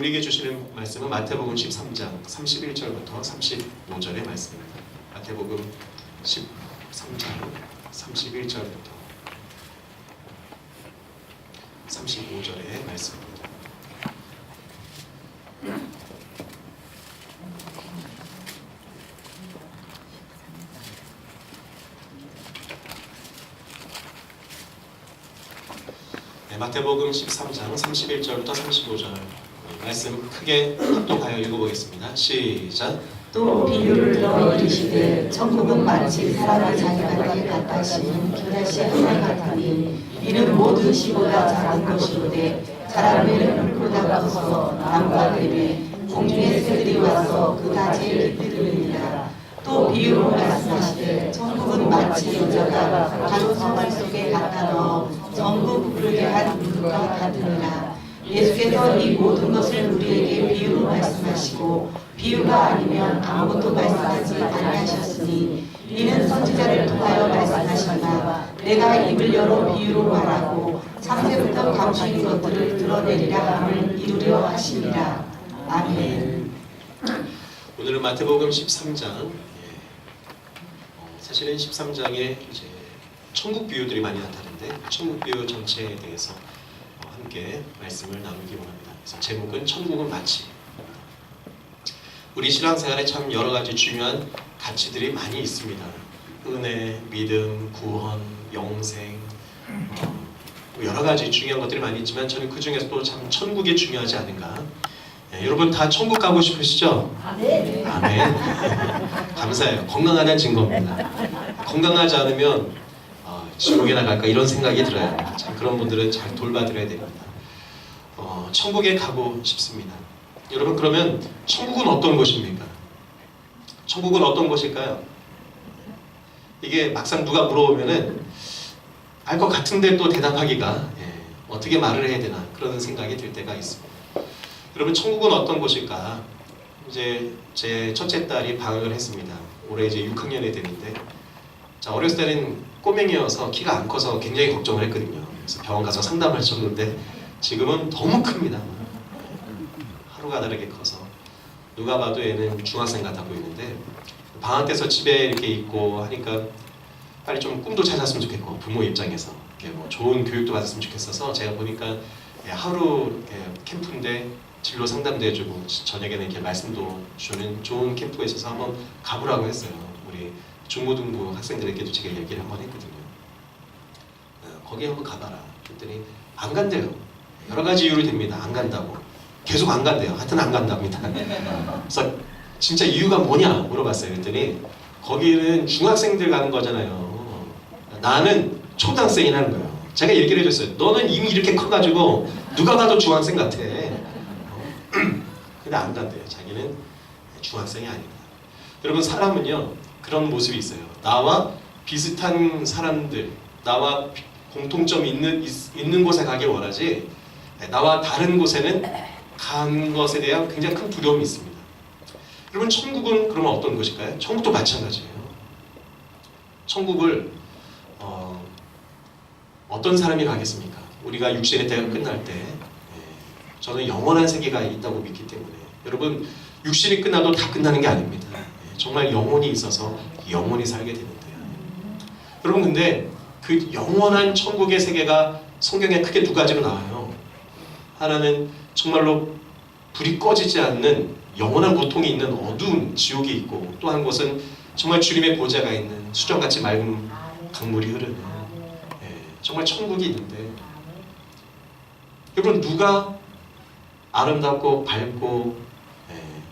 우리에게 주시는 말씀은 마태복음 13장 31절부터 35절의 말씀입니다. 마태복음 13장 31절부터 35절의 말씀입니다. 마태복음 13장 31절부터 35절 말씀 크게 합독하여 읽어보겠습니다. 시작. 또 비유를 넣어 이르시되 천국은 마치 사람이 자기 바닥에 갖다 심은 겨자씨 하나 같으니 이는 모든 씨보다 작은 것이로되 자란 후에는 풀보다 커서 나무가 되매 공중의 새들이 와서 그 가지에 깃들으리라. 또 비유로 말씀하시되 천국은 마치 여자가 가루 성알 속에 갖다 넣어 전부 부풀게 한 물과 같으니라. 예수께서 이 모든 것을 우리에게 비유로 말씀하시고 비유가 아니면 아무것도 말씀하지 아니하셨으니 이는 선지자를 통하여 말씀하시나 내가 입을 열어 비유로 말하고 창세부터 감추인 것들을 드러내리라 함을 이루려 하시니라. 아멘. 오늘은 마태복음 13장 사실은 13장에 이제 천국 비유들이 많이 나타나는데 천국 비유 전체에 대해서 함께 말씀을 나누기 원합니다. 그래서 제목은 천국은 마치. 우리 신앙생활에 참 여러 가지 중요한 가치들이 많이 있습니다. 은혜, 믿음, 구원, 영생 여러 가지 중요한 것들이 많이 있지만 저는 그 중에서도 참 천국이 중요하지 않은가. 여러분 다 천국 가고 싶으시죠? 네. 아멘. 감사해요. 건강하다는 증거입니다. 건강하지 않으면 지옥에 나갈까 이런 생각이 들어요. 참 그런 분들은 잘 돌봐드려야 됩니다. 천국에 가고 싶습니다. 여러분 그러면 천국은 어떤 곳입니까? 천국은 어떤 곳일까요? 이게 막상 누가 물어보면은 알 것 같은데 또 대답하기가 어떻게 말을 해야 되나 그런 생각이 들 때가 있습니다. 여러분 천국은 어떤 곳일까? 이제 제 첫째 딸이 방학을 했습니다. 올해 이제 6학년이 되는데 자 어렸을 때는 꼬맹이여서 키가 안 커서 굉장히 걱정을 했거든요. 그래서 병원 가서 상담을 줬는데 지금은 너무 큽니다. 하루가 다르게 커서 누가 봐도 얘는 중학생 같아 보이는데 방학 때서 집에 이렇게 있고 하니까 빨리 좀 꿈도 찾았으면 좋겠고 부모 입장에서 이렇게 뭐 좋은 교육도 받았으면 좋겠어서 제가 보니까 하루 캠프인데 진로 상담도 해주고 저녁에는 이렇게 말씀도 주는 좋은 캠프가 있어서 한번 가보라고 했어요. 우리 중고등부 학생들에게도 제가 얘기를 한번 했거든요. 거기 한번 가봐라. 그랬더니 안 간대요. 여러 가지 이유로 됩니다. 안 간다고. 계속 안 간대요. 하여튼 안 간답니다. 그래서 진짜 이유가 뭐냐 물어봤어요. 그랬더니 거기는 중학생들 가는 거잖아요. 나는 초등학생이라는 거예요. 제가 얘기를 해줬어요. 너는 이미 이렇게 커가지고 누가 봐도 중학생 같아. 근데 안 간대요. 자기는 중학생이 아니다. 여러분 사람은요 그런 모습이 있어요. 나와 비슷한 사람들, 나와 공통점이 있는 곳에 가길 원하지 나와 다른 곳에는 간 것에 대한 굉장히 큰 두려움이 있습니다. 여러분 천국은 그러면 어떤 곳일까요? 천국도 마찬가지예요. 천국을 어떤 사람이 가겠습니까? 우리가 육신의 때가 끝날 때 저는 영원한 세계가 있다고 믿기 때문에 여러분 육신이 끝나도 다 끝나는 게 아닙니다. 정말 영혼이 있어서 영원히 살게 되는데요. 여러분 근데 그 영원한 천국의 세계가 성경에 크게 두 가지로 나와요. 하나는 정말로 불이 꺼지지 않는 영원한 고통이 있는 어두운 지옥이 있고 또 한 곳은 정말 주님의 보좌가 있는 수정같이 맑은 강물이 흐르는 정말 천국이 있는데 여러분 누가 아름답고 밝고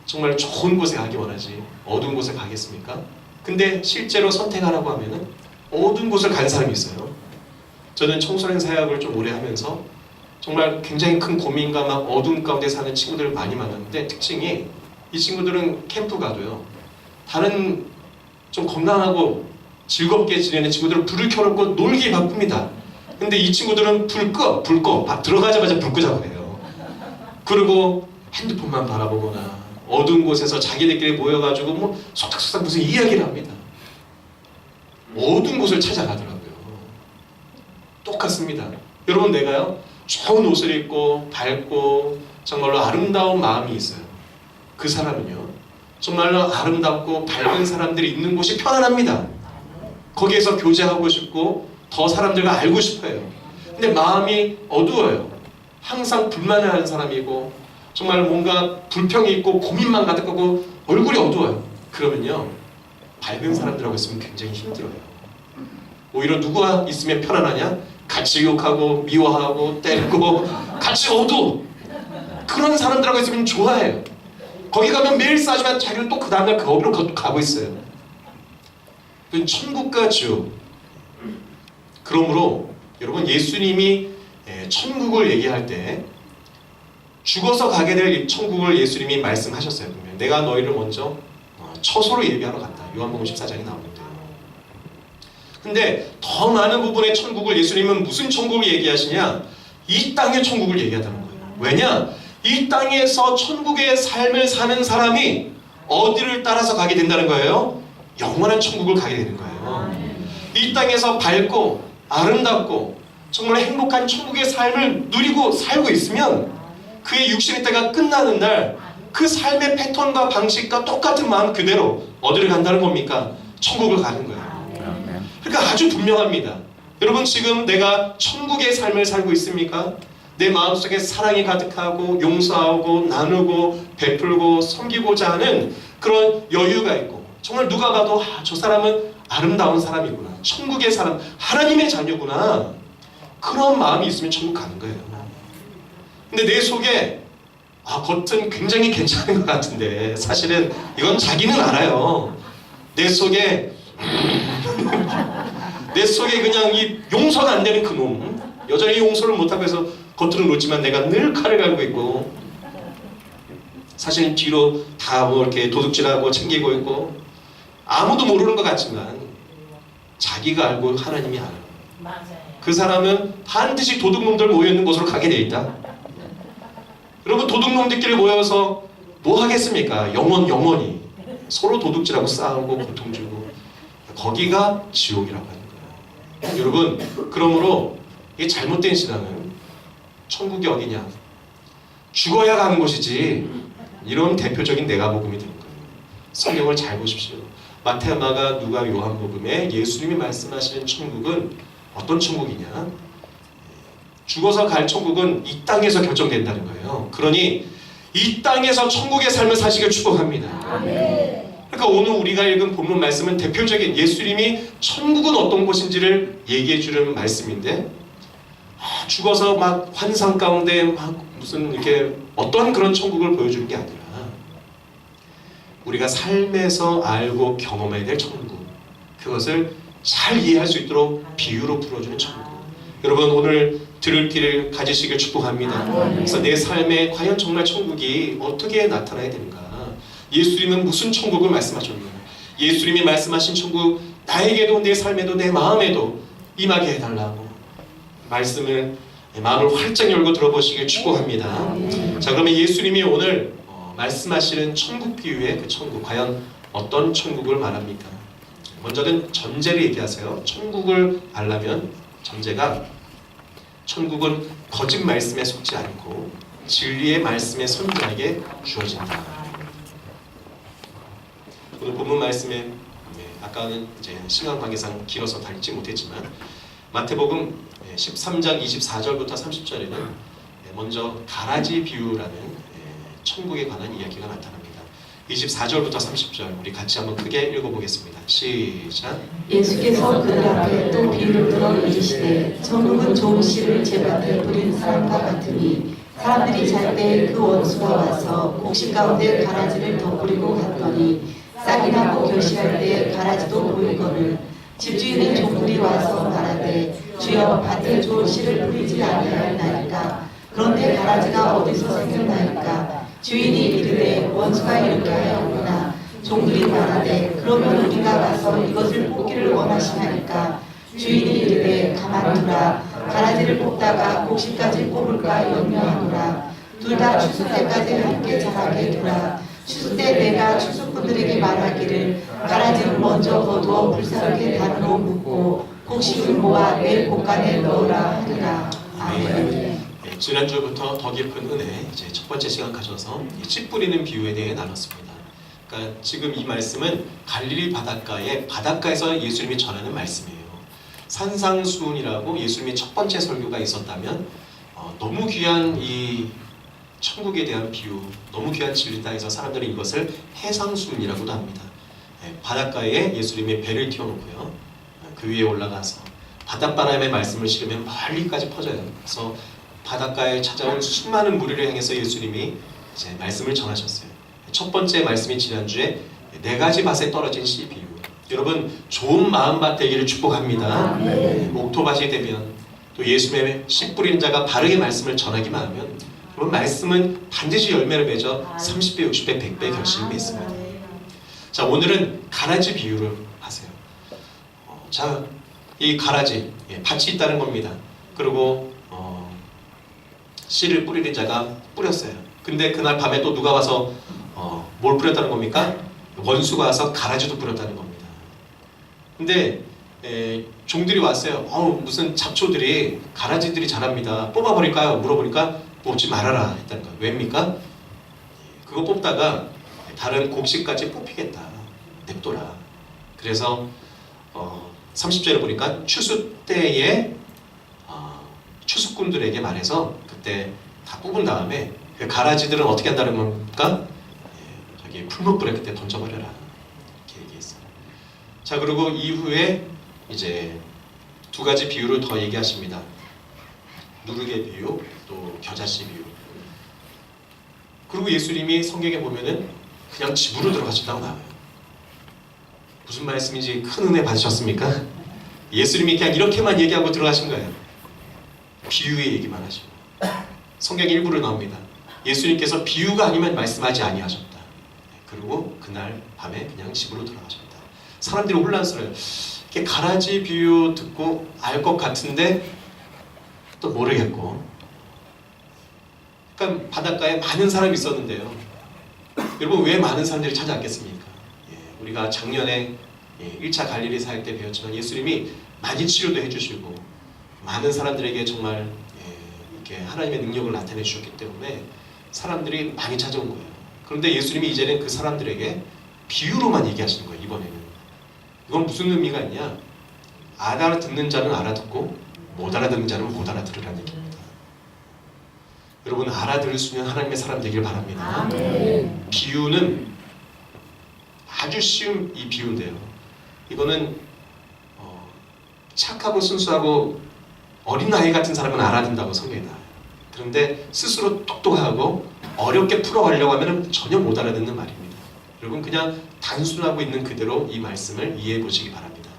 정말 좋은 곳에 가기 원하지 어두운 곳에 가겠습니까? 근데 실제로 선택하라고 하면은 어두운 곳을 간 사람이 있어요. 저는 청소년 사역을 좀 오래 하면서 정말 굉장히 큰 고민과 막 어둠 가운데 사는 친구들을 많이 만났는데 특징이 이 친구들은 캠프 가도요 다른 좀 건강하고 즐겁게 지내는 친구들은 불을 켜놓고 놀기 바쁩니다. 근데 이 친구들은 불 꺼 들어가자마자 불 끄자고 해요. 그리고 핸드폰만 바라보거나 어두운 곳에서 자기들끼리 모여가지고 뭐 속닥속닥 무슨 이야기를 합니다. 어두운 곳을 찾아가더라고요. 똑같습니다. 여러분 내가요 좋은 옷을 입고 밝고 정말로 아름다운 마음이 있어요. 그 사람은요, 정말로 아름답고 밝은 사람들이 있는 곳이 편안합니다. 거기에서 교제하고 싶고 더 사람들과 알고 싶어요. 근데 마음이 어두워요. 항상 불만을 하는 사람이고 정말 뭔가 불평이 있고 고민만 가득하고 얼굴이 어두워요. 그러면요, 밝은 사람들하고 있으면 굉장히 힘들어요. 오히려 누가 있으면 편안하냐? 같이 욕하고 미워하고 때리고 같이 어두워. 그런 사람들하고 있으면 좋아해요. 거기 가면 매일 싸지만 자기는 또 그 다음날 거기로 가고 있어요. 천국과 지옥. 그러므로 여러분, 예수님이 천국을 얘기할 때 죽어서 가게 될 천국을 예수님이 말씀하셨어요. 보면 내가 너희를 먼저 처소로 예비하러 간다. 요한복음 14장에 나오는데요. 근데 더 많은 부분의 천국을 예수님은 무슨 천국을 얘기하시냐? 이 땅의 천국을 얘기하다는 거예요. 왜냐? 이 땅에서 천국의 삶을 사는 사람이 어디를 따라서 가게 된다는 거예요? 영원한 천국을 가게 되는 거예요. 이 땅에서 밝고 아름답고 정말 행복한 천국의 삶을 누리고 살고 있으면 그의 육신의 때가 끝나는 날 그 삶의 패턴과 방식과 똑같은 마음 그대로 어디를 간다는 겁니까? 천국을 가는 거예요. 그러니까 아주 분명합니다. 여러분, 지금 내가 천국의 삶을 살고 있습니까? 내 마음속에 사랑이 가득하고 용서하고 나누고 베풀고 섬기고자 하는 그런 여유가 있고 정말 누가 봐도 저 사람은 아름다운 사람이구나, 천국의 사람, 하나님의 자녀구나, 그런 마음이 있으면 천국 가는 거예요. 근데 내 속에 겉은 굉장히 괜찮은 것 같은데 사실은 이건 자기는 알아요. 내 속에 그냥 이 용서가 안 되는 그놈, 여전히 용서를 못하고 해서 겉으로 놓지만 내가 늘 칼을 갈고 있고 사실은 뒤로 다 뭐 이렇게 도둑질하고 챙기고 있고 아무도 모르는 것 같지만 자기가 알고 하나님이 알아요. 그 사람은 반드시 도둑놈들 모여있는 곳으로 가게 돼 있다. 여러분, 도둑놈들끼리 모여서 뭐 하겠습니까? 영원히 서로 도둑질하고 싸우고 고통 주고, 거기가 지옥이라고 하는 거예요. 여러분, 그러므로 이 잘못된 신앙은 천국이 어디냐? 죽어야 가는 곳이지. 이런 대표적인 내가복음이 되는 거예요. 성경을 잘 보십시오. 마태, 마가, 누가, 요한복음에 예수님이 말씀하시는 천국은 어떤 천국이냐? 죽어서 갈 천국은 이 땅에서 결정된다는 거예요. 그러니 이 땅에서 천국의 삶을 사시길 축복합니다. 그러니까 오늘 우리가 읽은 본문 말씀은 대표적인 예수님이 천국은 어떤 곳인지를 얘기해 주는 말씀인데, 죽어서 막 환상 가운데 막 무슨 이렇게 어떤 그런 천국을 보여주는 게 아니라 우리가 삶에서 알고 경험해야 될 천국, 그것을 잘 이해할 수 있도록 비유로 풀어주는 천국. 여러분, 오늘 들을 길을 가지시길 축복합니다. 그래서 내 삶에 과연 정말 천국이 어떻게 나타나야 되는가? 예수님은 무슨 천국을 말씀하셨는가? 예수님이 말씀하신 천국, 나에게도 내 삶에도 내 마음에도 임하게 해달라고 말씀을, 마음을 활짝 열고 들어보시길 축복합니다. 자, 그러면 예수님이 오늘 말씀하시는 천국 비유의 그 천국, 과연 어떤 천국을 말합니까? 먼저는 전제를 얘기하세요. 천국을 알려면 전제가, 천국은 거짓 말씀에 속지 않고 진리의 말씀에 선 자에게 주어진다. 오늘 본문 말씀에 아까는 이제 시간 관계상 길어서 다 읽지 못했지만 마태복음 13장 24절부터 30절에는 먼저 가라지 비유라는 천국에 관한 이야기가 나타납니다. 24절부터 30절 우리 같이 한번 크게 읽어보겠습니다. 시작. 예수께서 그들 앞에 또 비유를 들어 이르시되 천국은 좋은 씨를 제밭에 뿌린 사람과 같으니 사람들이 잘 때 그 원수가 와서 곡식 가운데 가라지를 덧뿌리고 갔더니 싹이 나고 결실할 때 가라지도 보이거늘 집주인의 종들이 와서 말하되 주여 밭에 좋은 씨를 뿌리지 아니하였나이까. 그런데 가라지가 어디서 생겼나이까. 주인이 이르되 원수가 이렇게 하였구나. 종들이 말하되 그러면 우리가 가서 이것을 뽑기를 원하시나이까. 주인이 이르되 가만두라. 가라지를 뽑다가 곡식까지 뽑을까 염려하노라. 둘 다 추수 때까지 함께 자라게 두라. 추수 때 내가 추수꾼들에게 말하기를 가라지를 먼저 거두어 불사르게 단으로 묶고 곡식을 모아 내 곳간에 넣으라 하리라. 아멘. 지난주부터 더 깊은 은혜, 이제 첫 번째 시간 가져서 이 씨 뿌리는 비유에 대해 나눴습니다. 그러니까 지금 이 말씀은 갈릴리 바닷가에서 예수님이 전하는 말씀이에요. 산상수훈이라고 예수님이 첫 번째 설교가 있었다면 너무 귀한 이 천국에 대한 비유, 너무 귀한 진리다 해서 사람들은 이것을 해상수훈이라고도 합니다. 바닷가에 예수님이 배를 띄워놓고요, 그 위에 올라가서 바닷바람의 말씀을 실으면 멀리까지 퍼져요. 그래서 바닷가에 찾아온 수많은 무리를 향해서 예수님이 이제 말씀을 전하셨어요. 첫 번째 말씀이 지난주에 네 가지 밭에 떨어진 씨 비유. 여러분, 좋은 마음밭 되기를 축복합니다. 옥토밭이 되면, 또 예수님의 씨 뿌리는 자가 바르게 말씀을 전하기만 하면, 여러분, 말씀은 반드시 열매를 맺어 30배, 60배, 100배 결실을 맺습니다. 자, 오늘은 가라지 비유를 하세요. 자, 이 가라지, 밭이 있다는 겁니다. 그리고 씨를 뿌리는 자가 뿌렸어요. 근데 그날 밤에 또 누가 와서 뭘 뿌렸다는 겁니까? 원수가 와서 가라지도 뿌렸다는 겁니다. 근데 종들이 왔어요. 무슨 잡초들이, 가라지들이 자랍니다. 뽑아버릴까요? 물어보니까 뽑지 말아라 했다는 거예요. 왜입니까? 그거 뽑다가 다른 곡식까지 뽑히겠다. 냅둬라. 그래서 30절에 보니까 추수 때에 추수꾼들에게 말해서 그때 다 뽑은 다음에 그 가라지들은 어떻게 한다는 겁니까? 저기 풀무불에 그때 던져버려라, 이렇게 얘기했어요. 자, 그리고 이후에 이제 두 가지 비유를 더 얘기하십니다. 누르개 비유, 또 겨자씨 비유. 그리고 예수님이 성경에 보면은 그냥 집으로 들어가셨다고 나와요. 무슨 말씀인지 큰 은혜 받으셨습니까? 예수님이 그냥 이렇게만 얘기하고 들어가신 거예요. 비유의 얘기만 하시고. 성경 일부를 나옵니다. 예수님께서 비유가 아니면 말씀하지 아니하셨다. 그리고 그날 밤에 그냥 집으로 돌아가셨다. 사람들이 혼란스러워요. 이렇게 가라지 비유 듣고 알 것 같은데 또 모르겠고. 그러니까 바닷가에 많은 사람이 있었는데요. 여러분, 왜 많은 사람들이 찾아왔겠습니까? 우리가 작년에 1차 갈릴리 사역 때 배웠지만 예수님이 많이 치료도 해주시고 많은 사람들에게 정말 이렇게 하나님의 능력을 나타내 주셨기 때문에 사람들이 많이 찾아온 거예요. 그런데 예수님이 이제는 그 사람들에게 비유로만 얘기하시는 거예요. 이번에는. 이건 무슨 의미가 있냐? 알아듣는 자는 알아듣고 못 알아듣는 자는 못 알아들으라는 얘기입니다. 여러분, 알아들을 수 있는 하나님의 사람 되길 바랍니다. 비유는 아주 쉬운 이 비유인데요. 이거는 착하고 순수하고 어린아이 같은 사람은 알아듣는다고 성경에 나와요. 그런데 스스로 똑똑하고 어렵게 풀어가려고 하면 전혀 못 알아듣는 말입니다. 여러분, 그냥 단순하고 있는 그대로 이 말씀을 이해해 보시기 바랍니다.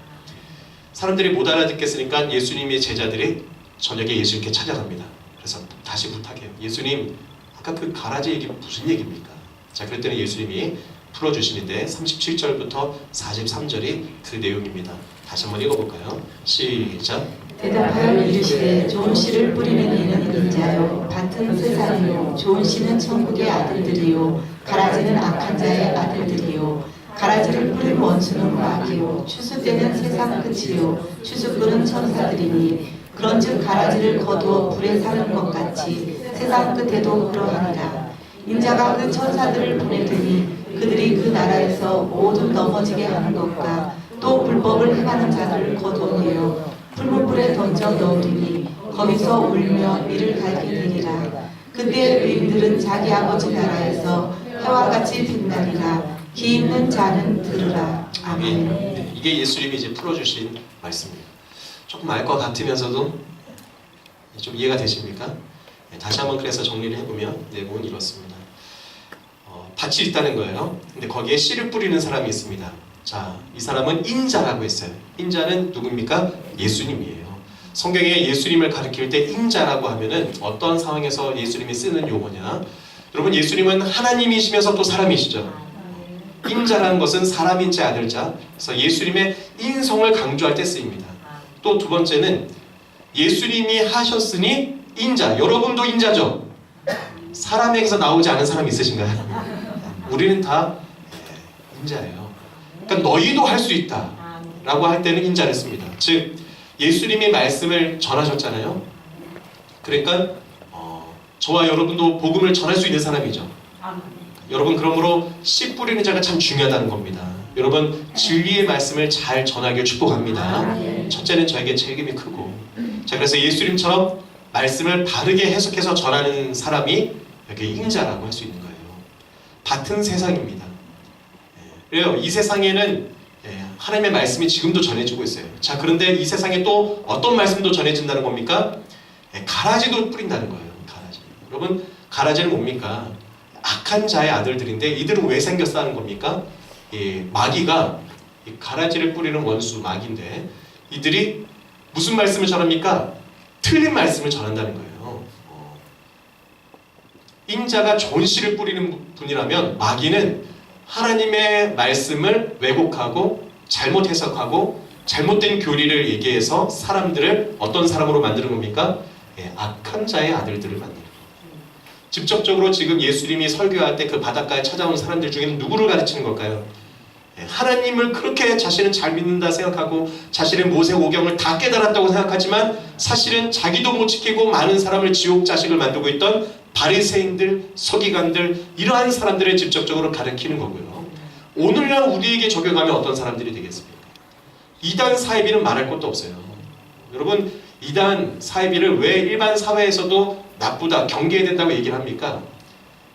사람들이 못 알아듣겠으니까 예수님의 제자들이 저녁에 예수님께 찾아갑니다. 그래서 다시 부탁해요. 예수님, 아까 그 가라지 얘기 무슨 얘기입니까? 자, 그랬더니 예수님이 풀어주시는데 37절부터 43절이 그 내용입니다. 다시 한번 읽어볼까요? 시작. 대답하여 이르시되 좋은 씨를 뿌리는 이는 인자요 밭은 세상이요 좋은 씨는 천국의 아들들이요 가라지는 악한 자의 아들들이요 가라지를 뿌린 원수는 마귀요 추수 때는 세상 끝이요 추수꾼은 천사들이니 그런즉 가라지를 거두어 불에 사는 것 같이 세상 끝에도 그러하니라. 인자가 그 천사들을 보내더니 그들이 그 나라에서 모두 넘어지게 하는 것과 또 불법을 행하는 자들을 거두어내어 풀무불에 던져 넣으리니 거기서 울며 이를 갈게 되리라. 그때 의인들은 자기 아버지 나라에서 해와 같이 빛나리라. 귀 있는 자는 들으라. 아멘. 네, 이게 예수님이 이제 풀어주신 말씀입니다. 조금 알 것 같으면서도 좀 이해가 되십니까? 네, 다시 한번 그래서 정리를 해보면 내용은 이렇습니다. 밭이 있다는 거예요. 근데 거기에 씨를 뿌리는 사람이 있습니다. 자, 이 사람은 인자라고 했어요. 인자는 누굽니까? 예수님이에요. 성경에 예수님을 가리킬 때 인자라고 하면은 어떤 상황에서 예수님이 쓰는 용어냐? 여러분, 예수님은 하나님이시면서 또 사람이시죠. 인자라는 것은 사람인지 아들자. 그래서 예수님의 인성을 강조할 때 쓰입니다. 또 두 번째는 예수님이 하셨으니 인자. 여러분도 인자죠? 사람에게서 나오지 않은 사람이 있으신가요? 우리는 다 인자예요. 그러니까 너희도 할 수 있다 라고 할 때는 인자를 씁니다. 즉 예수님이 말씀을 전하셨잖아요. 그러니까 저와 여러분도 복음을 전할 수 있는 사람이죠. 여러분, 그러므로 씨 뿌리는 자가 참 중요하다는 겁니다. 여러분, 진리의 말씀을 잘 전하길 축복합니다. 첫째는 저에게 책임이 크고, 자, 그래서 예수님처럼 말씀을 바르게 해석해서 전하는 사람이 여기 인자라고 할 수 있는 거예요. 같은 세상입니다. 그래요. 이 세상에는 하나님의 말씀이 지금도 전해지고 있어요. 자, 그런데 이 세상에 또 어떤 말씀도 전해진다는 겁니까? 가라지도 뿌린다는 거예요. 가라지. 여러분, 가라지는 뭡니까? 악한 자의 아들들인데 이들은 왜 생겼어 하는 겁니까? 마귀가 가라지를 뿌리는 원수 마귀인데 이들이 무슨 말씀을 전합니까? 틀린 말씀을 전한다는 거예요. 인자가 좋은 씨를 뿌리는 분이라면 마귀는 하나님의 말씀을 왜곡하고 잘못 해석하고 잘못된 교리를 얘기해서 사람들을 어떤 사람으로 만드는 겁니까? 악한 자의 아들들을 만드는 거예요. 직접적으로 지금 예수님이 설교할 때 그 바닷가에 찾아온 사람들 중에는 누구를 가르치는 걸까요? 하나님을 그렇게 자신은 잘 믿는다 생각하고 자신의 모세오경을 다 깨달았다고 생각하지만 사실은 자기도 못 지키고 많은 사람을 지옥 자식을 만들고 있던 바리새인들, 서기관들, 이러한 사람들을 직접적으로 가르치는 거고요. 오늘날 우리에게 적용하면 어떤 사람들이 되겠습니까? 이단 사이비는 말할 것도 없어요. 여러분, 이단 사이비를 왜 일반 사회에서도 나쁘다, 경계해야 된다고 얘기를 합니까?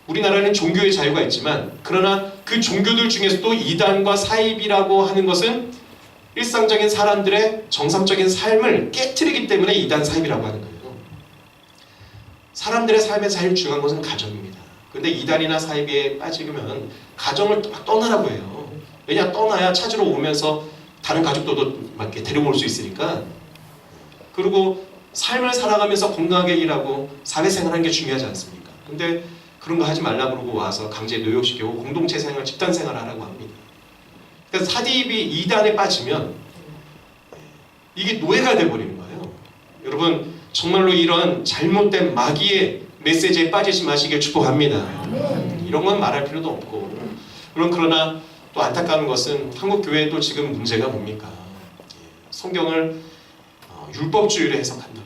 우리나라는 종교의 자유가 있지만 그러나 그 종교들 중에서도 이단과 사이비라고 하는 것은 일상적인 사람들의 정상적인 삶을 깨트리기 때문에 이단 사이비라고 하는 거예요. 사람들의 삶에서 제일 중요한 것은 가정입니다. 그런데 이단이나 사이비에 빠지면 가정을 떠나라고 해요. 왜냐? 떠나야 찾으러 오면서 다른 가족들도 막 이렇게 데리고 올 수 있으니까. 그리고 삶을 살아가면서 건강하게 일하고 사회생활하는 게 중요하지 않습니까? 근데 그런 거 하지 말라 그러고 와서 강제 노역시키고 공동체 생활, 집단 생활을 하라고 합니다. 그래서 사디비 이단에 빠지면 이게 노예가 돼버리는 거예요. 여러분, 정말로 이런 잘못된 마귀의 메시지에 빠지지 마시길 축복합니다. 이런 건 말할 필요도 없고. 그러나 또 안타까운 것은 한국 교회도 지금 문제가 뭡니까? 성경을 율법주의로 해석한다거나.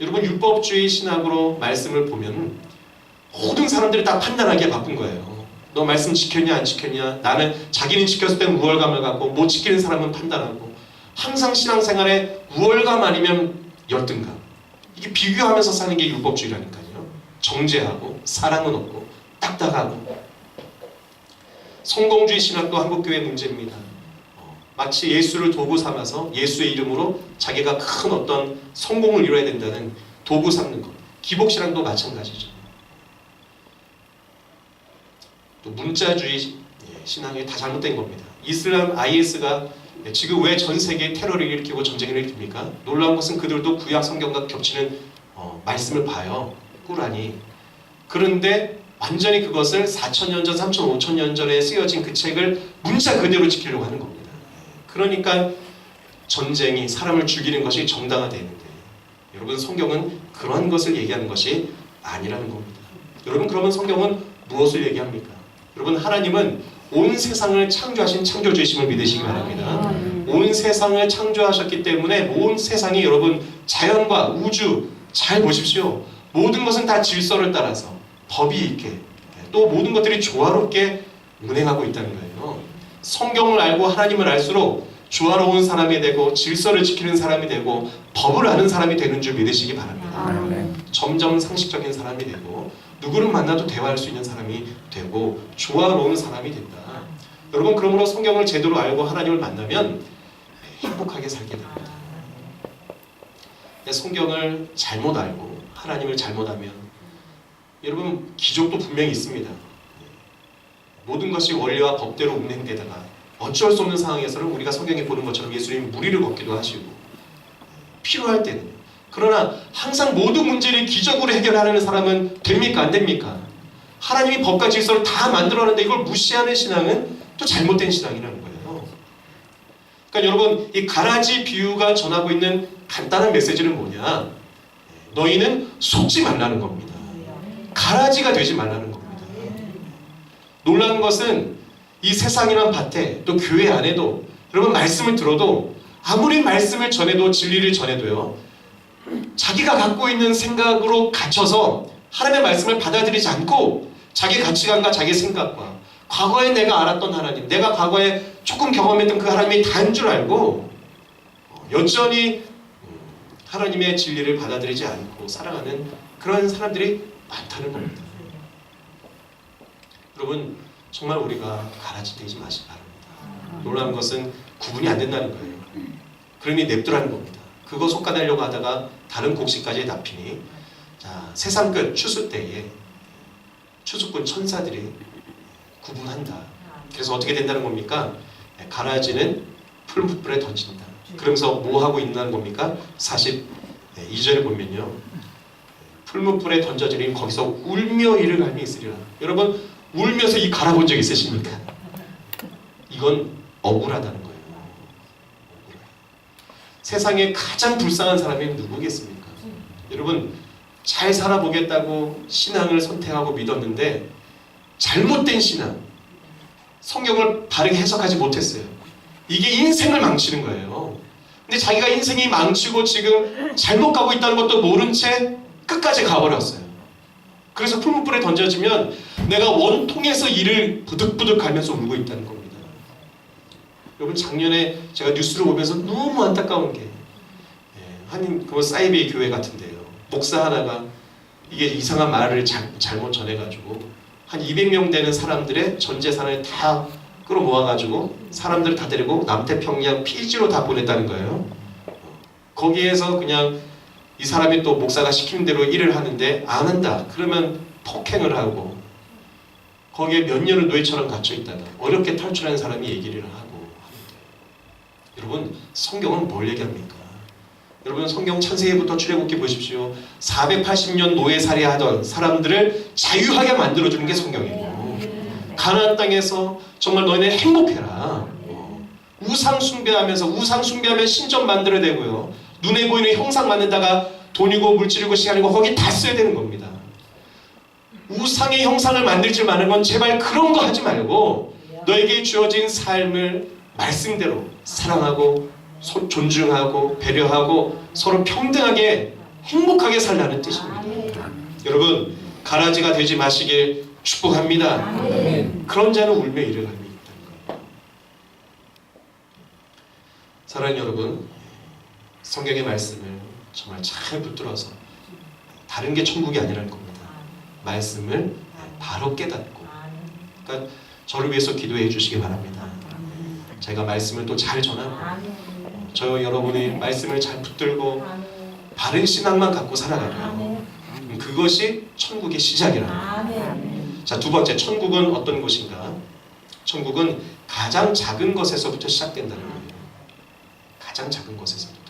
여러분, 율법주의 신학으로 말씀을 보면 모든 사람들이 다 판단하기에 바쁜 거예요. 너 말씀 지켰냐 안 지켰냐. 나는 자기는 지켰을 땐 우월감을 갖고 못 지키는 사람은 판단하고 항상 신앙생활에 우월감 아니면 열등감. 이게 비교하면서 사는 게 율법주의라니까요. 정죄하고 사랑은 없고 딱딱하고. 성공주의 신학도 한국교회 문제입니다. 마치 예수를 도구 삼아서 예수의 이름으로 자기가 큰 어떤 성공을 이뤄야 된다는 도구 삼는 것. 기복신앙도 마찬가지죠. 또 문자주의 신앙이 다 잘못된 겁니다. 이슬람 IS가 지금 왜 전 세계에 테러를 일으키고 전쟁을 일으킵니까? 놀라운 것은 그들도 구약 성경과 겹치는 말씀을 봐요. 꾸란이. 그런데 완전히 그것을 4,000년 전, 3,000, 5,000년 전에 쓰여진 그 책을 문자 그대로 지키려고 하는 겁니다. 그러니까 전쟁이 사람을 죽이는 것이 정당화되는데 여러분, 성경은 그런 것을 얘기하는 것이 아니라는 겁니다. 여러분, 그러면 성경은 무엇을 얘기합니까? 여러분, 하나님은 온 세상을 창조하신 창조주이심을 믿으시기 바랍니다. 온 세상을 창조하셨기 때문에 온 세상이 여러분 자연과 우주 잘 보십시오. 모든 것은 다 질서를 따라서 법이 있게 또 모든 것들이 조화롭게 운행하고 있다는 거예요. 성경을 알고 하나님을 알수록 조화로운 사람이 되고 질서를 지키는 사람이 되고 법을 아는 사람이 되는 줄 믿으시기 바랍니다. 점점 상식적인 사람이 되고 누구를 만나도 대화할 수 있는 사람이 되고 조화로운 사람이 된다. 여러분, 그러므로 성경을 제대로 알고 하나님을 만나면 행복하게 살게 됩니다. 성경을 잘못 알고 하나님을 잘못하면 여러분, 기적도 분명히 있습니다. 모든 것이 원리와 법대로 운행되다가 어쩔 수 없는 상황에서는 우리가 성경에 보는 것처럼 예수님이 무리를 걷기도 하시고 필요할 때는. 그러나 항상 모든 문제를 기적으로 해결하는 사람은 됩니까? 안 됩니까? 하나님이 법과 질서를 다 만들어놨는데 이걸 무시하는 신앙은 또 잘못된 신앙이라는 거예요. 그러니까 여러분, 이 가라지 비유가 전하고 있는 간단한 메시지는 뭐냐? 너희는 속지 말라는 겁니다. 가라지가 되지 말라는 겁니다. 놀라운 것은 이 세상이란 밭에 또 교회 안에도 여러분, 말씀을 들어도 아무리 말씀을 전해도 진리를 전해도요, 자기가 갖고 있는 생각으로 갇혀서 하나님의 말씀을 받아들이지 않고 자기 가치관과 자기 생각과 과거에 내가 알았던 하나님, 내가 과거에 조금 경험했던 그 하나님이 다인 줄 알고 여전히 하나님의 진리를 받아들이지 않고 살아가는 그런 사람들이 많다는 겁니다. 여러분, 정말 우리가 가라지 되지 마시기 바랍니다. 놀라운 것은 구분이 안 된다는 거예요. 그러니 냅두라는 겁니다. 그거 속아내려고 하다가 다른 곡식까지 납히니, 자, 세상 끝 추수 때에 추수꾼 천사들이 구분한다. 그래서 어떻게 된다는 겁니까? 가라지는 풀무불에 던진다. 그러면서 뭐 하고 있는 겁니까? 42절에 보면요, 풀무불에 던져지니 거기서 울며 이를 갈미 있으리라. 여러분, 울면서 이 갈아본 적 있으십니까? 이건 억울하다는 거예요. 세상에 가장 불쌍한 사람이 누구겠습니까? 여러분, 잘 살아보겠다고 신앙을 선택하고 믿었는데 잘못된 신앙, 성경을 바르게 해석하지 못했어요. 이게 인생을 망치는 거예요. 근데 자기가 인생이 망치고 지금 잘못 가고 있다는 것도 모른 채 끝까지 가버렸어요. 그래서 풀무불에 던져지면 내가 원통에서 이를 부득부득 갈면서 울고 있다는 겁니다. 여러분, 작년에 제가 뉴스를 보면서 너무 안타까운 게, 한 사이비 교회 같은데요, 목사 하나가 이게 이상한 말을 잘못 전해가지고 한 200명 되는 사람들의 전 재산을 다 끌어모아가지고 사람들을 다 데리고 남태평양 피지로 다 보냈다는 거예요. 거기에서 그냥 이 사람이 또 목사가 시키는 대로 일을 하는데 안 한다 그러면 폭행을 하고 거기에 몇 년을 노예처럼 갇혀있다가 어렵게 탈출하는 사람이 얘기를 하고 하는데, 여러분, 성경은 뭘 얘기합니까? 여러분, 성경 창세기부터 출애굽기 보십시오. 480년 노예살이 하던 사람들을 자유하게 만들어주는 게 성경이에요. 가나안 땅에서 정말 너희는 행복해라. 우상 숭배하면 신전 만들어내고요, 눈에 보이는 형상 만든다가 돈이고 물질이고 시간이고 거기 다 써야 되는 겁니다. 우상의 형상을 만들지 마는 건 제발 그런 거 하지 말고 너에게 주어진 삶을 말씀대로 사랑하고 존중하고 배려하고 서로 평등하게 행복하게 살라는 뜻입니다. 여러분, 가라지가 되지 마시길 축복합니다. 그런 자는 울며 이를 갈미 있다는 거예요. 사랑하는 여러분, 성경의 말씀을 정말 잘 붙들어서 다른 게 천국이 아니라는 겁니다. 말씀을 바로 깨닫고, 그러니까 저를 위해서 기도해 주시기 바랍니다. 제가 말씀을 또 잘 전하고 저 여러분이 말씀을 잘 붙들고 바른 신앙만 갖고 살아가요. 그것이 천국의 시작이랍니다. 자, 두 번째, 천국은 어떤 곳인가? 천국은 가장 작은 것에서부터 시작된다는 거예요. 가장 작은 것에서부터.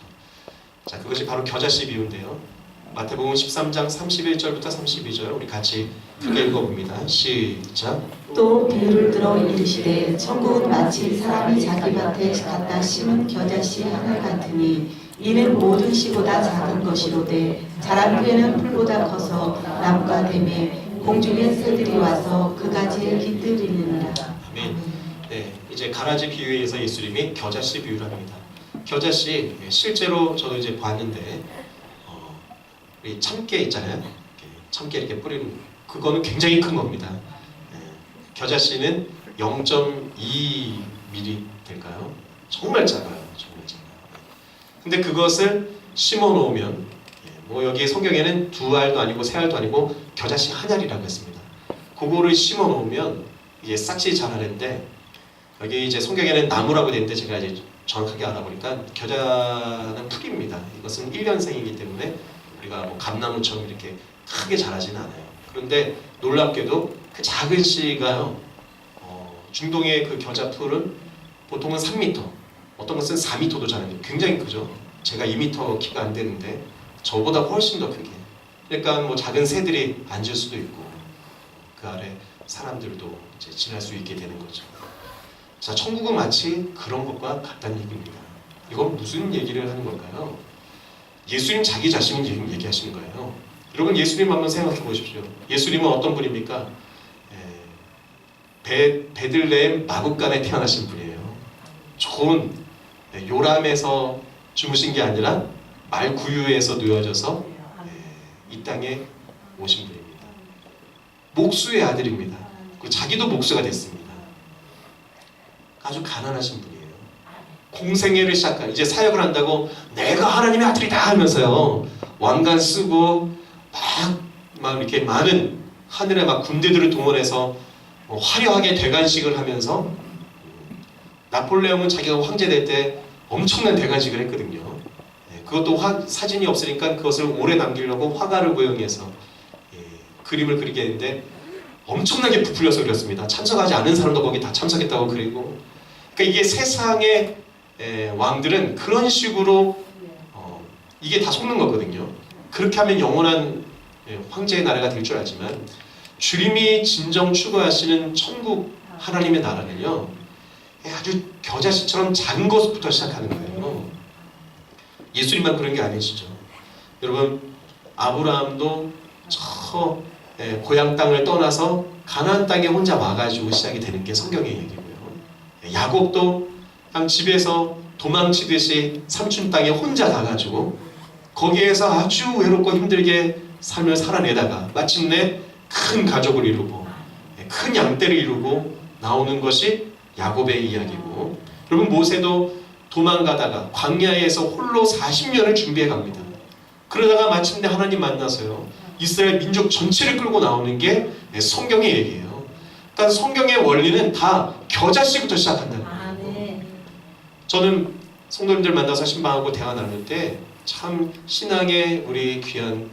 자, 그것이 바로 겨자씨 비유인데요. 마태복음 13장 31절부터 32절 우리 같이 크게 읽어봅니다. 시작. 또 비유를 들어 이르시되 천국은 마치 사람이 자기 밭에 갖다 심은 겨자씨 하나 같으니 이는 모든 씨보다 작은 것이로되 자란 후에는 풀보다 커서 나무가 되매 공중의 새들이 와서 그 가지를 깃들이느니라. 아멘. 네, 이제 가라지 비유에 의해서 예수님이 겨자씨 비유를 합니다. 겨자씨, 실제로 저도 이제 봤는데 이 참깨 있잖아요. 참깨 이렇게 뿌리는 그거는 굉장히 큰 겁니다. 겨자씨는 0.2mm 될까요? 정말 작아요. 정말 작아요. 근데 그것을 심어 놓으면 뭐 여기 성경에는 2알도 아니고 3알도 아니고 겨자씨 한 알이라고 했습니다. 그거를 심어 놓으면 이게 싹시 자라는데, 여기 이제 성경에는 나무라고 되는데 제가 이제 정확하게 알아보니까 겨자는 풀입니다. 이것은 1년생이기 때문에 우리가 뭐 감나무처럼 이렇게 크게 자라진 않아요. 그런데 놀랍게도 그 작은 씨가요, 중동의 그 겨자풀은 보통은 3m, 어떤 것은 4m도 자라는 게 굉장히 크죠. 제가 2m 키가 안 되는데 저보다 훨씬 더 크게. 그러니까 뭐 작은 새들이 앉을 수도 있고 그 아래 사람들도 이제 지날 수 있게 되는 거죠. 자, 천국은 마치 그런 것과 같다는 얘기입니다. 이건 무슨 얘기를 하는 걸까요? 예수님 자기 자신을 얘기하시는 거예요. 여러분, 예수님 한번 생각해 보십시오. 예수님은 어떤 분입니까? 베들레헴 마구간에 태어나신 분이에요. 좋은 요람에서 주무신 게 아니라 말구유에서 누워져서 이 땅에 오신 분입니다. 목수의 아들입니다. 그리고 자기도 목수가 됐습니다. 아주 가난하신 분이에요. 공생애를 시작한, 이제 사역을 한다고 내가 하나님의 아들이다 하면서요, 왕관 쓰고 막 이렇게 많은 하늘의 막 군대들을 동원해서 화려하게 대관식을 하면서, 나폴레옹은 자기가 황제 될 때 엄청난 대관식을 했거든요. 그것도 사진이 없으니까 그것을 오래 남기려고 화가를 고용해서 그림을 그리게 했는데 엄청나게 부풀려서 그렸습니다. 참석하지 않은 사람도 거기 다 참석했다고 그리고, 그러니까 이게 세상의 왕들은 그런 식으로 이게 다 속는 거거든요. 그렇게 하면 영원한 황제의 나라가 될 줄 알지만, 주님이 진정 추구하시는 천국 하나님의 나라는요, 아주 겨자씨처럼 작은 것부터 시작하는 거예요. 예수님만 그런 게 아니시죠. 여러분, 아브라함도 저 고향 땅을 떠나서 가나안 땅에 혼자 와가지고 시작이 되는 게 성경의 얘기고요. 야곱도 그냥 집에서 도망치듯이 삼촌 땅에 혼자 가가지고 거기에서 아주 외롭고 힘들게 삶을 살아내다가 마침내 큰 가족을 이루고 큰 양떼를 이루고 나오는 것이 야곱의 이야기고, 여러분 모세도 도망가다가 광야에서 홀로 40년을 준비해 갑니다. 그러다가 마침내 하나님 만나서요, 이스라엘 민족 전체를 끌고 나오는 게 성경의 얘기예요. 그러니까 성경의 원리는 다 겨자씨부터 시작한다는 거예요. 저는 성도님들 만나서 신방하고 대화 나눌 때 참 신앙의 우리 귀한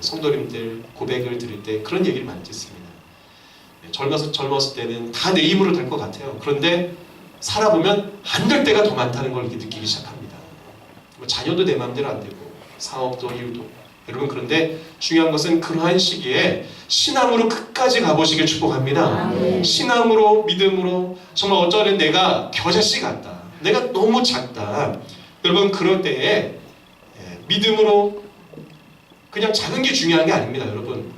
성도님들 고백을 들을 때 그런 얘기를 많이 듣습니다. 젊었을 때는 다 내 힘으로 될 것 같아요. 그런데 살아보면 안 될 때가 더 많다는 걸 이렇게 느끼기 시작합니다. 뭐 자녀도 내 마음대로 안 되고 사업도 일도. 여러분, 그런데 중요한 것은 그러한 시기에 신앙으로 끝까지 가보시길 축복합니다. 신앙으로, 믿음으로, 정말 어쩌면 내가 겨자씨 같다, 내가 너무 작다, 여러분 그럴 때에 믿음으로 그냥 작은 게 중요한 게 아닙니다. 여러분,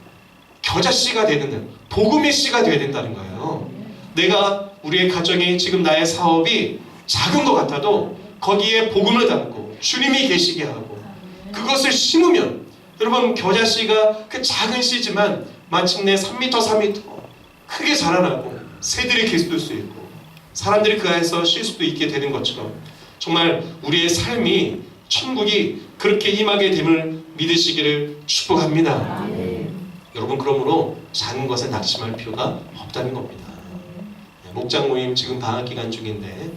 겨자씨가 되는, 복음의 씨가 되어야 된다는 거예요. 내가, 우리의 가정이, 지금 나의 사업이 작은 것 같아도 거기에 복음을 담고 주님이 계시게 하고 그것을 심으면, 여러분 겨자씨가 그 작은 씨지만 마침내 3m 3m 크게 자라나고 새들이 개수될 수 있고 사람들이 그 안에서 쉴 수도 있게 되는 것처럼, 정말 우리의 삶이 천국이 그렇게 임하게 됨을 믿으시기를 축복합니다. 여러분, 그러므로 작은 것에 낙심할 필요가 없다는 겁니다. 목장 모임 지금 방학 기간 중인데,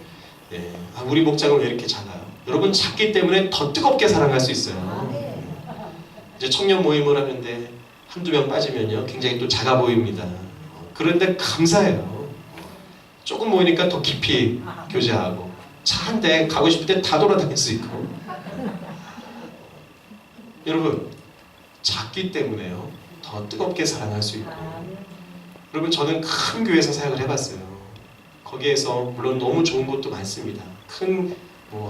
우리 목장은 왜 이렇게 작아요? 여러분, 작기 때문에 더 뜨겁게 사랑할 수 있어요. 이제 청년 모임을 하는데 한두 명 빠지면요, 굉장히 또 작아 보입니다. 그런데 감사해요. 조금 모이니까 더 깊이 교제하고, 차 한 대 가고 싶을 때 다 돌아다닐 수 있고. 여러분, 작기 때문에요, 더 뜨겁게 사랑할 수 있고. 여러분, 저는 큰 교회에서 사역을 해봤어요. 거기에서 물론 너무 좋은 것도 많습니다. 큰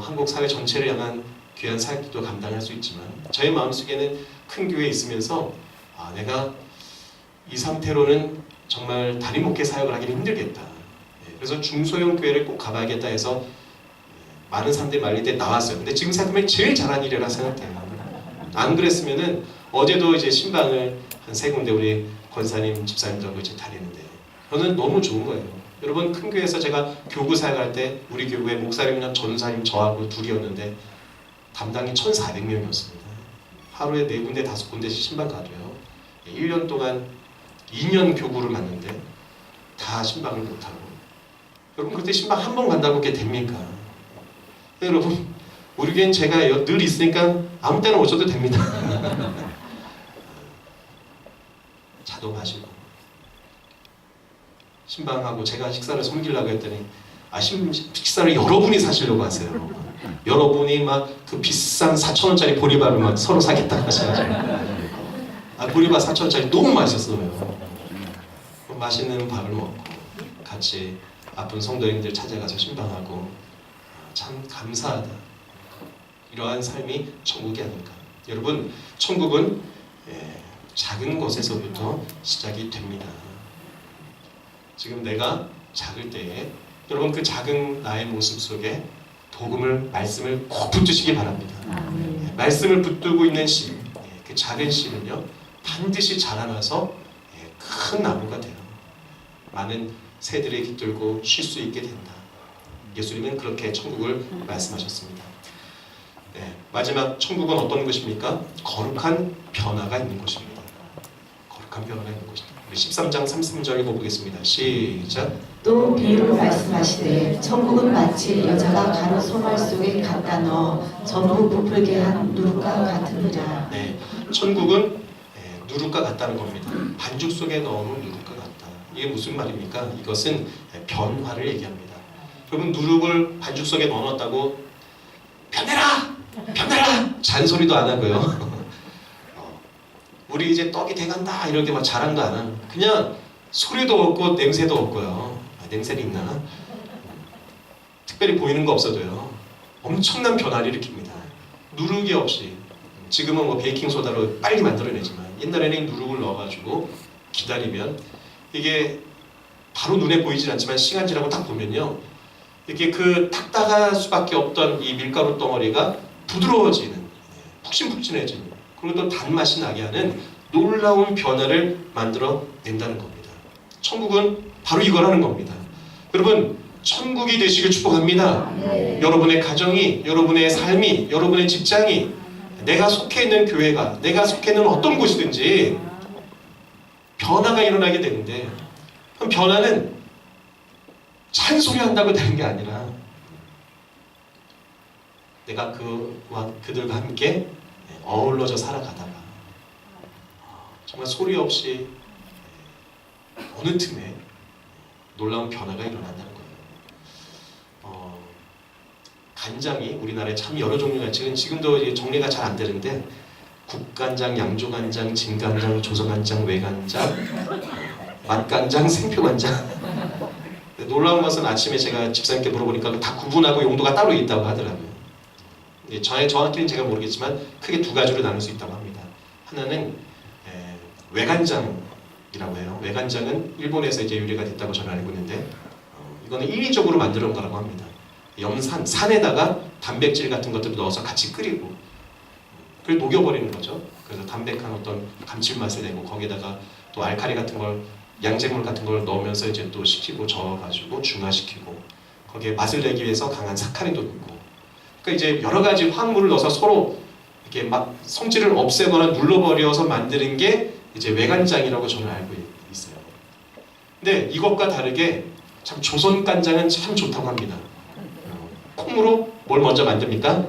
한국 사회 전체를 향한 귀한 사역도 감당할 수 있지만, 저의 마음속에는 큰 교회에 있으면서 내가 이 상태로는 정말 다리 못게 사역을 하기는 힘들겠다. 그래서 중소형 교회를 꼭 가봐야겠다 해서 많은 사람들이 말릴 때 나왔어요. 근데 지금 생각하면 제일 잘한 일이라 생각해요. 안 그랬으면은 어제도 이제 신방을 한 3군데 우리 권사님, 집사님들하고 이제 다니는데, 저는 너무 좋은 거예요. 여러분, 큰 교회에서 제가 교구 사역할 때 우리 교회 목사님이랑 전사님 저하고 둘이었는데 담당이 1,400명이었습니다. 하루에 4군데 5군데씩 신방 가줘요. 1년 동안 2년 교구를 맞는데 다 신방을 못하고. 여러분, 그때 신방 한 번 간다고 그게 됩니까? 여러분, 우리 교회는 제가 늘 있으니까 아무 때나 오셔도 됩니다. 차도 마시고 신방하고 제가 식사를 섬기려고 했더니 식사를 여러분이 사시려고 하세요. 여러분이 막 그 비싼 4,000원짜리 보리밥을 막 서로 사겠다고 하셔가지고, 보리밥 4,000원짜리 너무 맛있었어요. 맛있는 밥을 먹고 같이 아픈 성도님들 찾아가서 신방하고, 참 감사하다. 이러한 삶이 천국이 아닐까. 여러분, 천국은 작은 것에서부터 시작이 됩니다. 지금 내가 작을 때에 여러분, 그 작은 나의 모습 속에 복음을, 말씀을 꼭 붙드시기 바랍니다. 말씀을 붙들고 있는 씨, 그 작은 씨는요 반드시 자라나서 큰 나무가 돼요. 많은 새들이 깃들고 쉴 수 있게 된다. 예수님은 그렇게 천국을 말씀하셨습니다. 네, 마지막 천국은 어떤 곳입니까? 거룩한 변화가 있는 곳입니다. 거룩한 변화가 있는 곳입니다. 우리 13장 33절 읽어보겠습니다. 시작. 또 비유로 말씀하시되 천국은 마치 여자가 가루 소말 속에 갖다 넣어 전부 부풀게 한 누룩과 같으니라. 네, 천국은 누룩과 같다는 겁니다. 반죽 속에 넣어놓은 누룩과 같다. 이게 무슨 말입니까? 이것은 변화를 얘기합니다. 여러분, 누룩을 반죽 속에 넣어놨다고 변해라! 변해라! 잔소리도 안 하고요. 우리 이제 떡이 돼간다 이렇게 막 자랑도 안 하고 그냥 소리도 없고 냄새도 없고요. 냄새는 있나? 특별히 보이는 거 없어도요. 엄청난 변화를 일으킵니다. 누룩이 없이 지금은 뭐 베이킹소다로 빨리 만들어내지만 옛날에는 누룩을 넣어가지고 기다리면 이게 바로 눈에 보이진 않지만 시간 지나고 딱 보면요. 이렇게 그 딱딱할 수밖에 없던 이 밀가루 덩어리가 부드러워지는, 푹신푹신해지는, 그리고 또 단맛이 나게 하는 놀라운 변화를 만들어낸다는 겁니다. 천국은 바로 이거라는 겁니다. 여러분, 천국이 되시길 축복합니다. 네. 여러분의 가정이, 여러분의 삶이, 여러분의 직장이, 내가 속해 있는 교회가, 내가 속해 있는 어떤 곳이든지 변화가 일어나게 되는데, 그럼 변화는 찬송이 한다고 되는 게 아니라 내가 그들과 함께 어우러져 살아가다가 정말 소리 없이 어느 틈에 놀라운 변화가 일어난다는 거예요. 간장이 우리나라에 참 여러 종류가 지금도 이제 정리가 잘 안 되는데 국간장, 양조간장, 진간장, 조선간장, 외간장, 맛간장, 생표간장. 놀라운 것은 아침에 제가 집사님께 물어보니까 다 구분하고 용도가 따로 있다고 하더라고요. 정확히는 제가 모르겠지만 크게 두 가지로 나눌 수 있다고 합니다. 하나는 외간장이라고 해요. 외간장은 일본에서 이제 유래가 됐다고 저는 알고 있는데 이거는 인위적으로 만들어 온 거라고 합니다. 산에다가 단백질 같은 것들을 넣어서 같이 끓이고 그걸 녹여버리는 거죠. 그래서 담백한 어떤 감칠맛을 내고 거기에다가 또 알칼리 같은 걸 양잿물 같은 걸 넣으면서 이제 또 식히고 저어가지고 중화시키고 거기에 맛을 내기 위해서 강한 사카린도 넣고 그러니까 이제 여러 가지 화학물을 넣어서 서로 이렇게 막 성질을 없애거나 눌러버려서 만드는 게 이제 외간장이라고 저는 알고 있어요. 근데 이것과 다르게 참 조선 간장은 참 좋다고 합니다. 콩으로 뭘 먼저 만듭니까?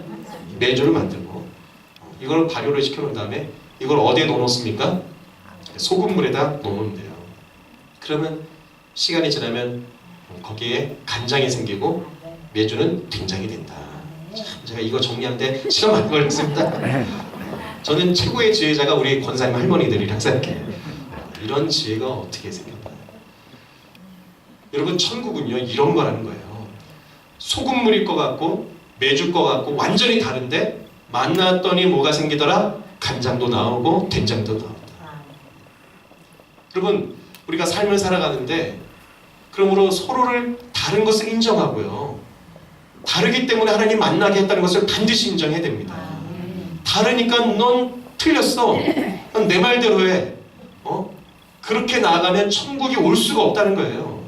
메주를 만들고 이걸 발효를 시켜놓은 다음에 이걸 어디에 넣어놓습니까? 소금물에다 넣어놓는데요. 그러면 시간이 지나면 거기에 간장이 생기고 메주는 된장이 된다. 참 제가 이거 정리하는데 시간 많이 걸렸습니다. 저는 최고의 지혜자가 우리 권사님 할머니들이라고 생각해요. 이런 지혜가 어떻게 생겼나. 여러분, 천국은요 이런 거라는 거예요. 소금물일 것 같고 메주일 것 같고 완전히 다른데 만났더니 뭐가 생기더라? 간장도 나오고 된장도 나온다. 여러분, 우리가 삶을 살아가는데 그러므로 서로를 다른 것을 인정하고요. 다르기 때문에 하나님 만나게 했다는 것을 반드시 인정해야 됩니다. 다르니까 넌 틀렸어. 넌 내 말대로 해. 그렇게 나아가면 천국이 올 수가 없다는 거예요.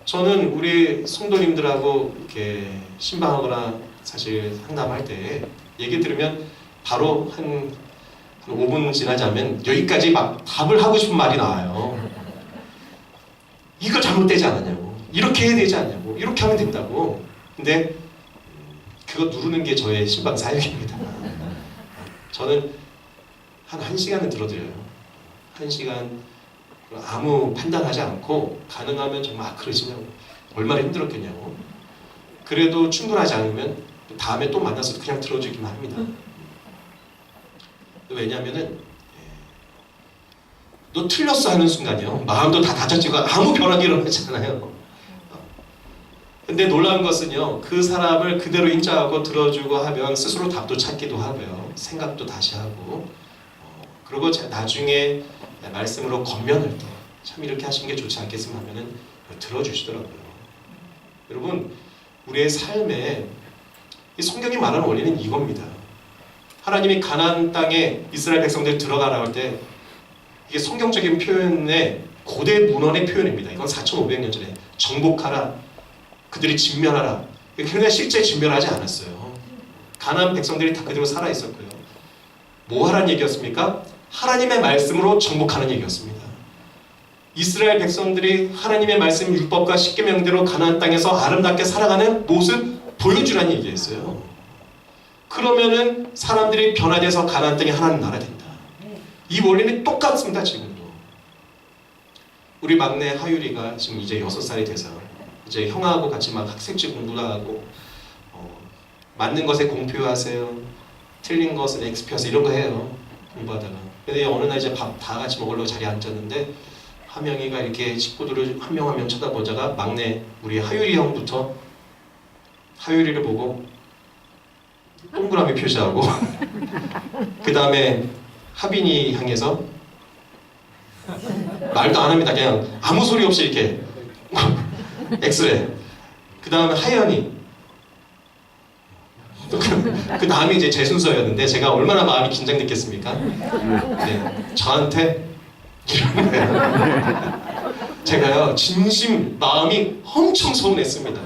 저는 우리 성도님들하고 이렇게 신방하거나 사실 상담할 때 얘기 들으면 바로 한 5분 지나자면 여기까지 막 답을 하고 싶은 말이 나와요. 이거 잘못되지 않았냐고. 이렇게 해야 되지 않냐고. 이렇게 하면 된다고. 근데 그거 누르는 게 저의 신방 사역입니다. 저는 한 1시간은 들어드려요. 1시간 아무 판단하지 않고 가능하면 정말 그러시냐고. 얼마나 힘들었겠냐고. 그래도 충분하지 않으면 다음에 또 만나서 그냥 들어주기만 합니다. 왜냐하면은 너 틀렸어 하는 순간이요. 마음도 다 다쳐지고 아무 변화가 일어나지 않아요. 근데 놀라운 것은요. 그 사람을 그대로 인정하고 들어주고 하면 스스로 답도 찾기도 하고요. 생각도 다시 하고 그리고 나중에 말씀으로 권면할 때 참 이렇게 하시는 게 좋지 않겠습니까 하면은 들어주시더라고요. 여러분, 우리의 삶에 이 성경이 말하는 원리는 이겁니다. 하나님이 가나안 땅에 이스라엘 백성들 들어가라고 할 때 이게 성경적인 표현의 고대 문헌의 표현입니다. 이건 4,500년 전에 정복하라, 그들이 진멸하라. 그러나 실제 진멸하지 않았어요. 가나안 백성들이 다 그대로 살아 있었고요. 뭐 하라는 얘기였습니까? 하나님의 말씀으로 정복하는 얘기였습니다. 이스라엘 백성들이 하나님의 말씀 율법과 십계명대로 가나안 땅에서 아름답게 살아가는 모습 보여주라는 얘기였어요. 그러면은 사람들이 변화돼서 가나안 땅이 하나님 나라 된다. 이 원리는 똑같습니다. 지금도. 우리 막내 하율이가 지금 이제 6살이 돼서 이제 형하고 같이 막 학습지 공부도 하고 맞는 것에 공표하세요. 틀린 것은 X표하세요. 이런 거 해요. 공부하다가. 근데 어느 날 이제 밥 다 같이 먹으려고 자리에 앉았는데 하명이가 이렇게 식구들을 한 명 한 명 쳐다보다가 막내 우리 하율이 형부터 하율이를 보고 동그라미 표시하고 그 다음에 하빈이 향해서 말도 안 합니다. 그냥 아무 소리 없이 이렇게 엑스레. 그 다음에 하연이. 그 다음에 이제 제 순서였는데 제가 얼마나 마음이 긴장됐겠습니까? 네, 저한테 이러는 거예요. 제가요 진심 마음이 엄청 서운했습니다.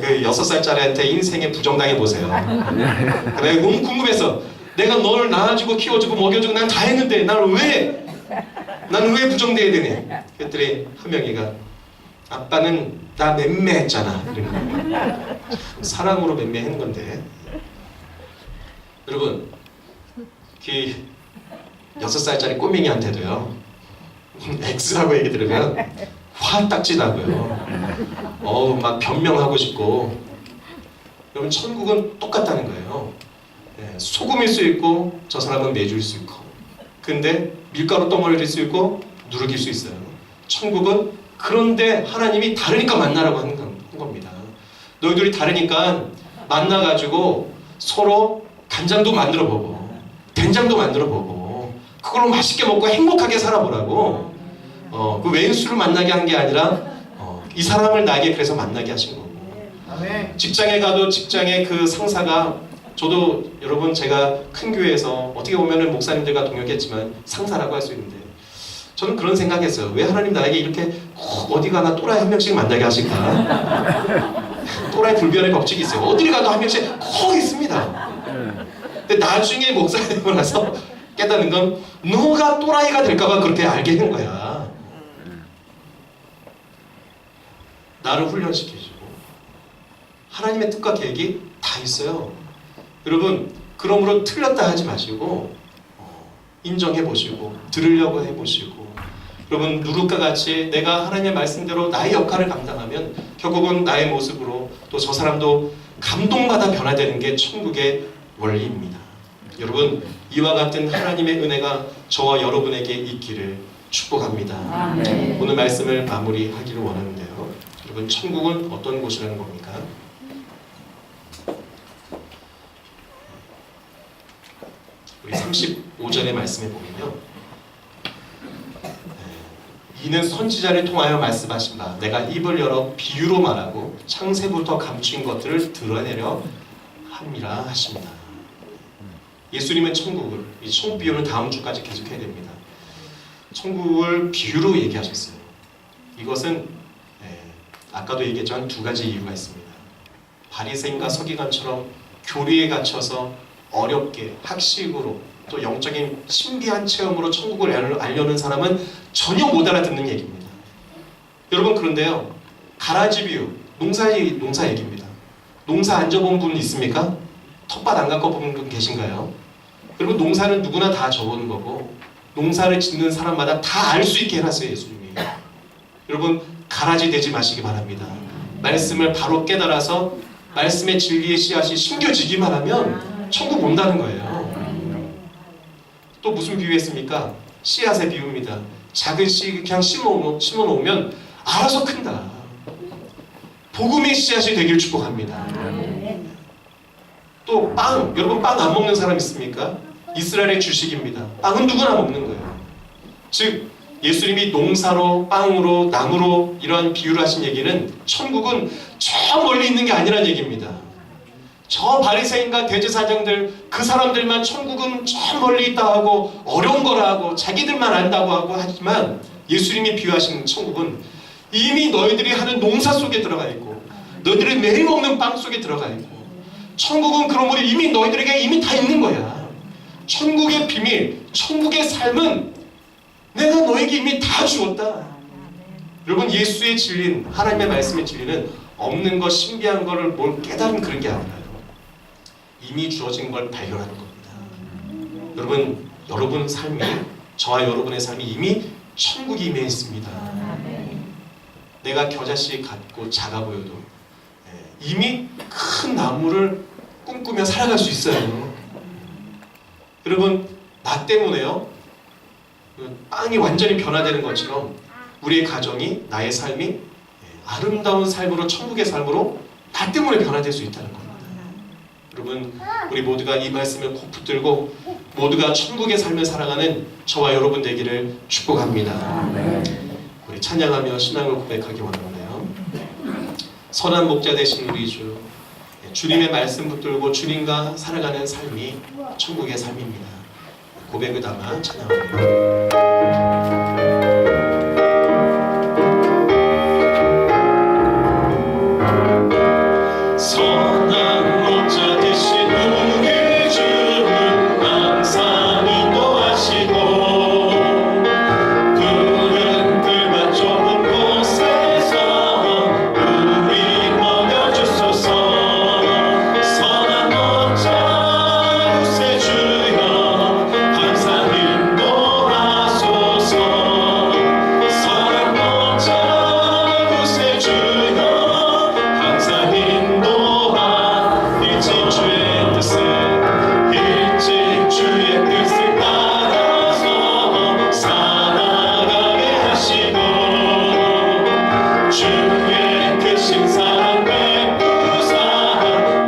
그 6살짜리한테 인생에 부정당해 보세요. 내가 너무 궁금해서 내가 너를 낳아주고 키워주고 먹여주고 난 다 했는데 나는 왜 부정돼야 되니? 그랬더니 하명이가 아빠는 나 맴매했잖아. 사랑으로 맴매한 건데. 여러분, 그 6살짜리 꼬맹이한테도요. X라고 얘기 들으면 화딱지 나고요. 막 변명하고 싶고. 여러분 천국은 똑같다는 거예요. 네, 소금일 수 있고 저 사람은 매주일 수 있고. 근데 밀가루 덩어리일 수 있고 누룩일 수 있어요. 천국은 그런데 하나님이 다르니까 만나라고 하는 겁니다. 너희들이 다르니까 만나가지고 서로 간장도 만들어보고 된장도 만들어보고 그걸로 맛있게 먹고 행복하게 살아보라고. 그 왼수를 만나게 한 게 아니라 이 사람을 나에게 그래서 만나게 하신 거고. 직장에 가도 직장의 그 상사가 저도 여러분 제가 큰 교회에서 어떻게 보면은 목사님들과 동역했지만 상사라고 할 수 있는데 저는 그런 생각했어요. 왜 하나님 나에게 이렇게 꼭 어디 가나 또라이 한 명씩 만나게 하실까? 또라이 불변의 법칙이 있어요. 어디를 가도 한 명씩 꼭 있습니다. 근데 나중에 목사 되고 나서 깨닫는 건 너가 또라이가 될까봐 그렇게 알게 된 거야. 나를 훈련시켜주고 하나님의 뜻과 계획이 다 있어요. 여러분 그러므로 틀렸다 하지 마시고 인정해 보시고 들으려고 해보시고 여러분 누룩과 같이 내가 하나님의 말씀대로 나의 역할을 감당하면 결국은 나의 모습으로 또 저 사람도 감동받아 변화되는 게 천국의 원리입니다. 여러분 이와 같은 하나님의 은혜가 저와 여러분에게 있기를 축복합니다. 아멘. 오늘 말씀을 마무리하기를 원하는데요. 여러분 천국은 어떤 곳이라는 겁니까? 우리 35절의 말씀에 보면요. 이는 선지자를 통하여 말씀하신 바 내가 입을 열어 비유로 말하고 창세부터 감추인 것들을 드러내려 함이라 하십니다. 예수님은 천국을 이 천국 비유는 다음 주까지 계속해야 됩니다. 천국을 비유로 얘기하셨어요. 이것은 아까도 얘기했지만 두 가지 이유가 있습니다. 바리새인과 서기관처럼 교리에 갇혀서 어렵게 학식으로 또 영적인 신비한 체험으로 천국을 알려는 사람은 전혀 못 알아듣는 얘기입니다. 여러분 그런데요. 가라지 비유, 농사 얘기입니다. 농사 안 져본 분 있습니까? 텃밭 안 가꿔본 분 계신가요? 여러분 농사는 누구나 다 져보는 거고 농사를 짓는 사람마다 다 알 수 있게 해놨어요. 예수님이. 여러분 가라지 되지 마시기 바랍니다. 말씀을 바로 깨달아서 말씀의 진리의 씨앗이 심겨지기만 하면 천국 온다는 거예요. 또 무슨 비유했습니까? 씨앗의 비유입니다. 작은 씨 그냥 심어놓으면 알아서 큰다. 복음의 씨앗이 되길 축복합니다. 또 빵, 여러분 빵 안 먹는 사람 있습니까? 이스라엘의 주식입니다. 빵은 누구나 먹는 거예요. 즉 예수님이 농사로 빵으로 나무로 이러한 비유를 하신 얘기는 천국은 저 멀리 있는 게 아니란 얘기입니다. 저 바리새인과 대제사장들 그 사람들만 천국은 저 멀리 있다 하고 어려운 거라 하고 자기들만 안다고 하고 하지만 예수님이 비유하신 천국은 이미 너희들이 하는 농사 속에 들어가 있고 너희들이 매일 먹는 빵 속에 들어가 있고 천국은 그러므로 이미 너희들에게 이미 다 있는 거야. 천국의 비밀, 천국의 삶은 내가 너에게 이미 다 주었다. 여러분, 예수의 진리는, 하나님의 말씀의 진리는 없는 것, 신비한 것을 뭘 깨달은 그런 게 아니라요. 이미 주어진 걸 발견하는 겁니다. 여러분 삶이, 저와 여러분의 삶이 이미 천국이 임해 있습니다. 내가 겨자씨 같고 작아 보여도 이미 큰 나무를 꿈꾸며 살아갈 수 있어요. 여러분, 나 때문에요, 빵이 완전히 변화되는 것처럼 우리의 가정이, 나의 삶이 아름다운 삶으로, 천국의 삶으로 나 때문에 변화될 수 있다는 겁니다. 여러분, 우리 모두가 이 말씀을 꼭 붙들고 모두가 천국의 삶을 살아가는 저와 여러분 되기를 축복합니다. 우리 찬양하며 신앙을 고백하기 원하는데요. 선한 목자 되신 우리 주, 주님의 말씀 붙들고 주님과 살아가는 삶이 천국의 삶입니다. 고백을 담아 찬양합니다. 선한 목자 되신 우리 주는 항상 인도하시고 푸른 들만 좁은 곳에서 우리 먹여주소서. 선한 목자 구세주여 항상 인도하소서. 선한 목자 구세주여 항상 일찍 주의 뜻을 따라서 살아가게 하시고 주의 크신 사랑 베푸사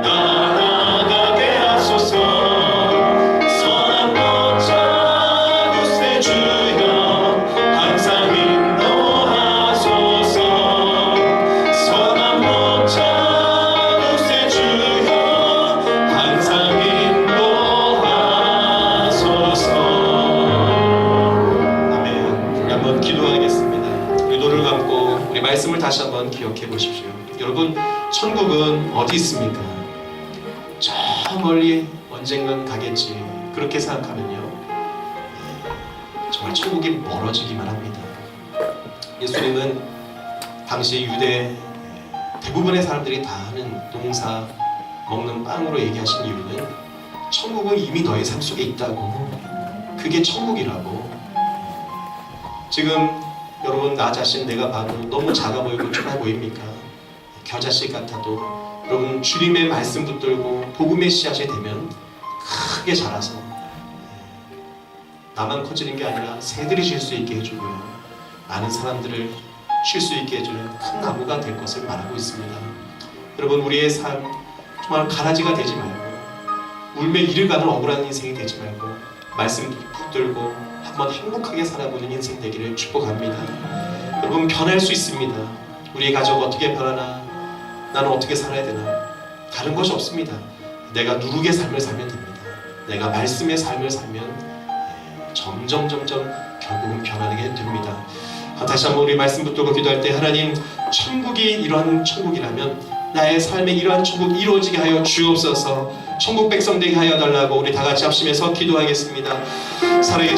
나아가게 하소서. 선한 목자 구세주여 항상 인도하소서. 선한 목자 구세주여 항상 인도하소서. 아멘. 우리 한번 기도하겠습니다. 우리 눈을 감고 우리 말씀을 다시 한번 기억해 보십시오. 여러분, 천국은 어디 있습니까? 저 멀리 언젠간 가겠지, 그렇게 생각하면요, 정말 천국이 멀어지기만 합니다. 예수님은 당시 유대 대부분의 사람들이 다 하는 농사, 먹는 빵으로 얘기하신 이유는 천국은 이미 너의 삶 속에 있다고, 그게 천국이라고. 지금 여러분, 나 자신 내가 봐도 너무 작아 보이고 초라해 보입니까? 겨자씨 같아도 여러분, 주님의 말씀 붙들고 복음의 씨앗이 되면 크게 자라서 나만 커지는 게 아니라 새들이 쉴 수 있게 해주고요, 많은 사람들을 쉴 수 있게 해주는 큰 나무가 될 것을 말하고 있습니다. 여러분, 우리의 삶 정말 가라지가 되지 말고 울며 이를 가는 억울한 인생이 되지 말고 말씀 붙들고 한번 행복하게 살아보는 인생 되기를 축복합니다. 여러분, 변할 수 있습니다. 우리의 가족 어떻게 변하나, 나는 어떻게 살아야 되나, 다른 것이 없습니다. 내가 누룩의 삶을 살면 됩니다. 내가 말씀의 삶을 살면 점점 결국은 변하게 됩니다. 다시 한번 우리 말씀 붙들고 기도할 때, 하나님, 천국이 이러한 천국이라면 나의 삶에 이러한 천국 이루어지게 하여 주옵소서. 천국 백성 되게 하여 달라고 우리 다 같이 합심해서 기도하겠습니다. 살아계신